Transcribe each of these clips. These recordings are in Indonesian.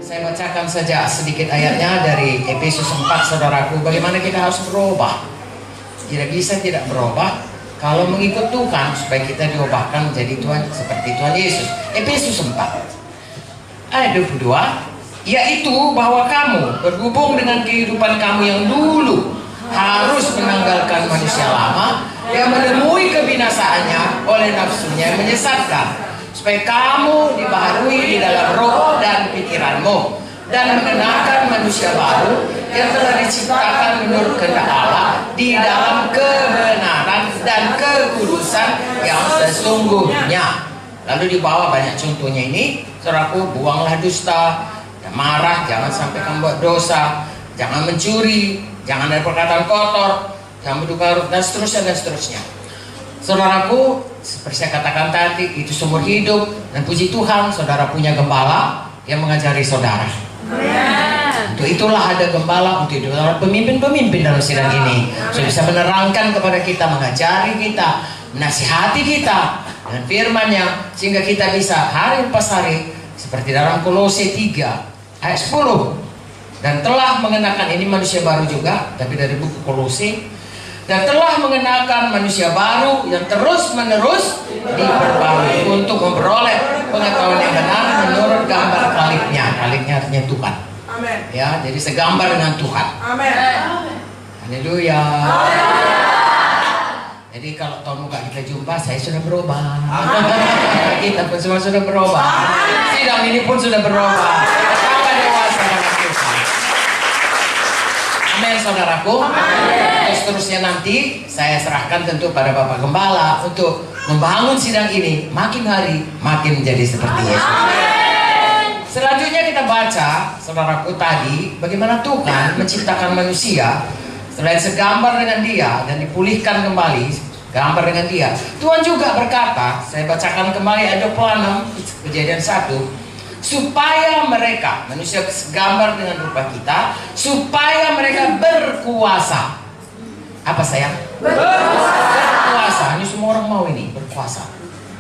Saya bacakan saja sedikit ayatnya dari Efesus 4, saudaraku. Bagaimana kita harus berubah? Tidak bisa tidak berubah kalau mengikut Tuhan, supaya kita diubahkan menjadi Tuhan seperti Tuhan Yesus. Efesus 4 ayat 22, yaitu bahwa kamu berhubung dengan kehidupan kamu yang dulu harus menanggalkan manusia lama yang menemui kebinasaannya oleh nafsunya yang menyesatkan, supaya kamu dibaharui di dalam roh dan pikiranmu, dan mengenakan manusia baru yang telah diciptakan menurut kehendak Allah di dalam kebenaran dan kekudusan yang sesungguhnya. Lalu di bawah banyak contohnya ini, saudaraku. Buanglah dusta, marah, jangan sampai kamu buat dosa, jangan mencuri, jangan ada perkataan kotor, jangan berduka, dan seterusnya dan seterusnya. Saudaraku, seperti saya katakan tadi, itu sumber hidup, dan puji Tuhan saudara punya gembala yang mengajari saudara. Untuk itulah ada gembala, untuk itu pemimpin-pemimpin dalam sidang ini, supaya bisa menerangkan kepada kita, mengajari kita, menasihati kita dengan firman-Nya, sehingga kita bisa hari lepas hari, seperti dalam Kolose 3 ayat 10, dan telah mengenakan, ini manusia baru juga, tapi dari buku Kolose, dan telah mengenakan manusia baru yang terus-menerus diperbarui untuk memperoleh pengetahuan yang benar menurut gambar kaliknya. Kaliknya artinya Tuhan. Amen. Ya, jadi segambar dengan Tuhan. Amen. Haleluya. Jadi kalau tahun muka kita jumpa, saya sudah berubah. Kita pun semua sudah berubah. Sidang ini pun sudah berubah. Kita dewasa dengan Tuhan. Amin, saudaraku. Seterusnya nanti saya serahkan tentu pada Bapak Gembala untuk membangun sidang ini makin hari makin menjadi seperti Yesus. Selanjutnya kita baca, saudaraku, tadi bagaimana Tuhan menciptakan manusia selain segambar dengan Dia dan dipulihkan kembali gambar dengan Dia. Tuhan juga berkata, saya bacakan kembali ayat 26 Kejadian 1, supaya mereka, manusia segambar dengan rupa kita, supaya mereka berkuasa. Apa sayang? Berkuasa. Ini semua orang mau ini, berkuasa.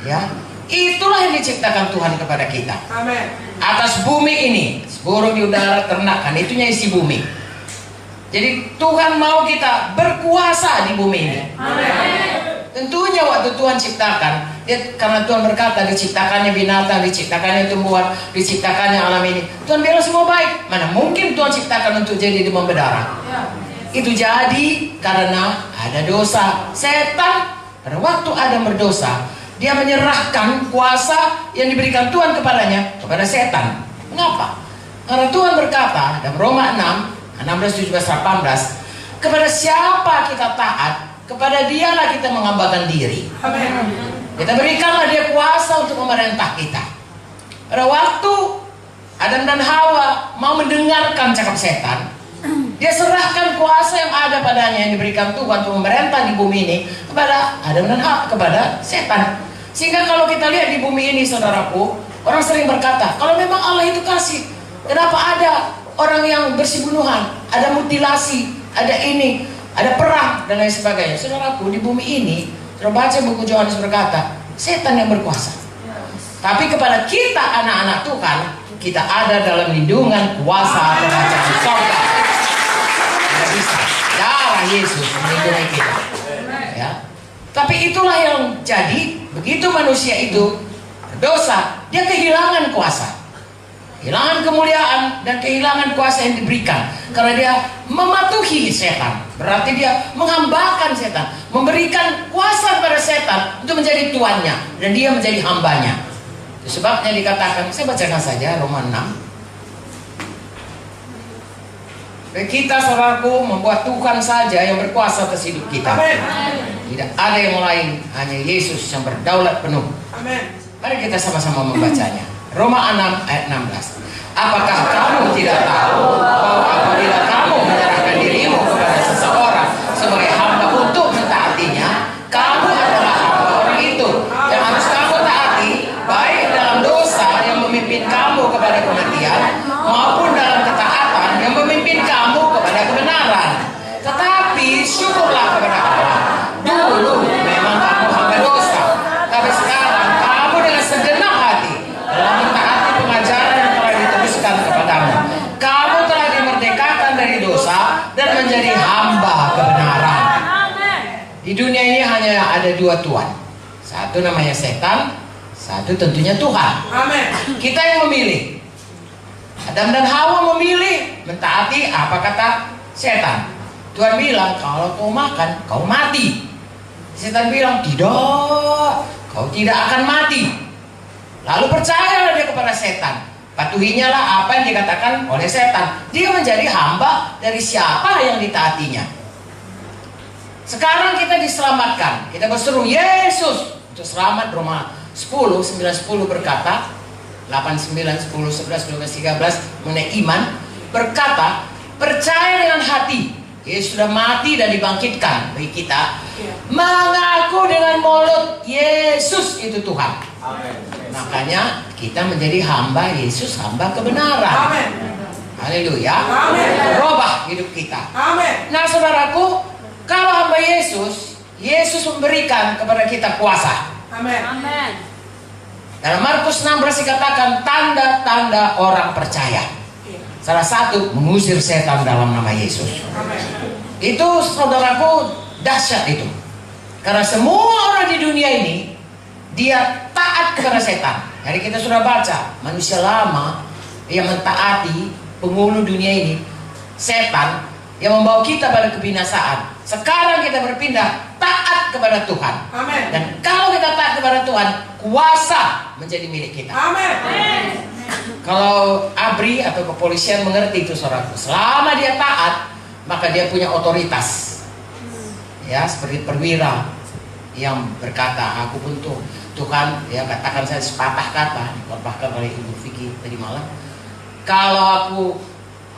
Ya, itulah yang diciptakan Tuhan kepada kita. Amen. Atas bumi ini, burung di udara, ternak, kan itunya isi bumi. Jadi Tuhan mau kita berkuasa di bumi ini. Amen. Tentunya waktu Tuhan ciptakan, karena Tuhan berkata diciptakannya binatang, diciptakannya tumbuhan, diciptakannya alam ini, Tuhan bilang semua baik. Mana mungkin Tuhan ciptakan untuk jadi demam berdarah? Itu jadi karena ada dosa. Setan pada waktu Adam berdosa, dia menyerahkan kuasa yang diberikan Tuhan kepadanya kepada setan. Mengapa? Karena Tuhan berkata dalam Roma 6, 16, 17, 18, kepada siapa kita taat, kepada Dialah kita menghambakan diri. Amen. Kita berikanlah Dia kuasa untuk memerintah kita. Pada waktu Adam dan Hawa mau mendengarkan cakap setan, dia serahkan kuasa yang ada padanya, yang diberikan Tuhan untuk memerintah di bumi ini, kepada Adam dan Hawa, kepada setan. Sehingga kalau kita lihat di bumi ini, saudaraku, orang sering berkata, kalau memang Allah itu kasih, kenapa ada orang yang bersih-bunuhan, ada mutilasi, ada ini, ada perang, dan lain sebagainya. Saudaraku, di bumi ini, saudara baca buku Yohanes berkata, setan yang berkuasa. Tapi kepada kita, anak-anak Tuhan, kita ada dalam lindungan kuasa kerajaan surga. Bisa darah Yesus melindungi kita, ya. Tapi itulah yang jadi, begitu manusia itu berdosa, dia kehilangan kuasa, kehilangan kemuliaan, dan kehilangan kuasa yang diberikan karena dia mematuhi setan. Berarti dia menghambakan setan, memberikan kuasa kepada setan untuk menjadi tuannya, dan dia menjadi hambanya. Itu sebabnya dikatakan, saya bacakan saja Roma 6. Kita, saudaraku, membuat Tuhan saja yang berkuasa atas hidup kita. Amen. Tidak ada yang lain, hanya Yesus yang berdaulat penuh. Amen. Mari kita sama-sama membacanya. Roma 6 ayat 16. Apakah kamu tidak tahu bahwa apabila kamu menyerahkan dirimu kepada seseorang sebagai hamba untuk mentaatinya, kamu adalah hamba orang itu yang harus kamu taati, baik dalam dosa yang memimpin kamu kepada kematian, maupun dalam ketaatan yang memimpin kamu kepada kebenaran. Tetapi syukurlah kepada Allah, dulu memang kamu hamba dosa, tapi sekarang kamu dengan segenap hati telah mentaati pengajaran yang telah diteruskan kepada Di dunia ini hanya ada dua tuan. Satu namanya setan, satu tentunya Tuhan. Amin. Kita yang memilih. Adam dan Hawa memilih mentaati apa kata setan. Tuhan bilang, kalau kau makan, kau mati. Setan bilang, tidak, kau tidak akan mati. Lalu percayalah dia kepada setan. Patuhinya lah apa yang dikatakan oleh setan. Dia menjadi hamba dari siapa yang ditaatinya. Sekarang kita diselamatkan. Kita berseru Yesus untuk selamat. Roma 10, 9, 10 berkata, 8, 9, 10, 11, 12, 13 mengenai iman. Berkata, percaya dengan hati Yesus sudah mati dan dibangkitkan bagi kita. Mengaku dengan mulut Yesus itu Tuhan. Makanya kita menjadi hamba Yesus, hamba kebenaran. Haleluya. Berubah hidup kita. Nah saudaraku, kalau hamba Yesus, Yesus memberikan kepada kita kuasa. Dalam Markus 16 dikatakan tanda-tanda orang percaya. Salah satu, mengusir setan dalam nama Yesus. Itu saudaraku dahsyat itu. Karena semua orang di dunia ini dia taat kepada setan. Hari kita sudah baca manusia lama yang mentaati penghulu dunia ini, setan yang membawa kita pada kebinasaan. Sekarang kita berpindah taat kepada Tuhan. Dan kalau kita taat kepada Tuhan, kuasa menjadi milik kita. Kalau ABRI atau kepolisian mengerti itu saudaraku, selama dia taat, maka dia punya otoritas. Ya, seperti perwira yang berkata, aku pun tuh Tuhan, ya katakan saya sepatah kata, dikhotbahkan oleh Ibu Vicky tadi malam. Kalau aku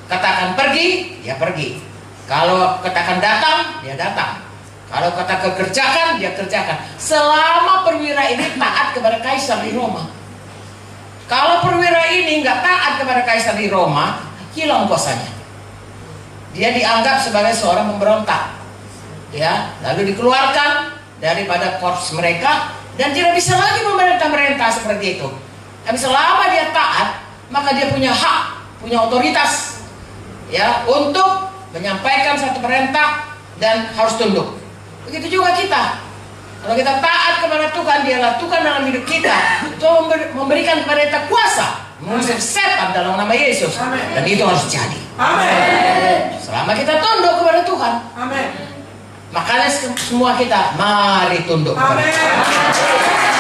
katakan pergi, dia pergi. Kalau katakan datang, dia datang. Kalau kata kerjakan, dia kerjakan. Selama perwira ini taat kepada kaisar di Roma. Kalau perwira ini nggak taat kepada kaisar di Roma, hilang kuasanya. Dia dianggap sebagai seorang pemberontak. Ya, lalu dikeluarkan daripada korps mereka dan tidak bisa lagi memerintah seperti itu. Tapi selama dia taat, maka dia punya hak, punya otoritas, ya, untuk menyampaikan satu perintah dan harus tunduk. Begitu juga kita. Kalau kita taat kepada Tuhan, dialah Tuhan dalam hidup kita. Itu memberikan kepada kita kuasa mengusir setan dalam nama Yesus. Dan itu harus jadi. Selama kita tunduk kepada Tuhan. Makanya semua kita mari tunduk kepada Tuhan.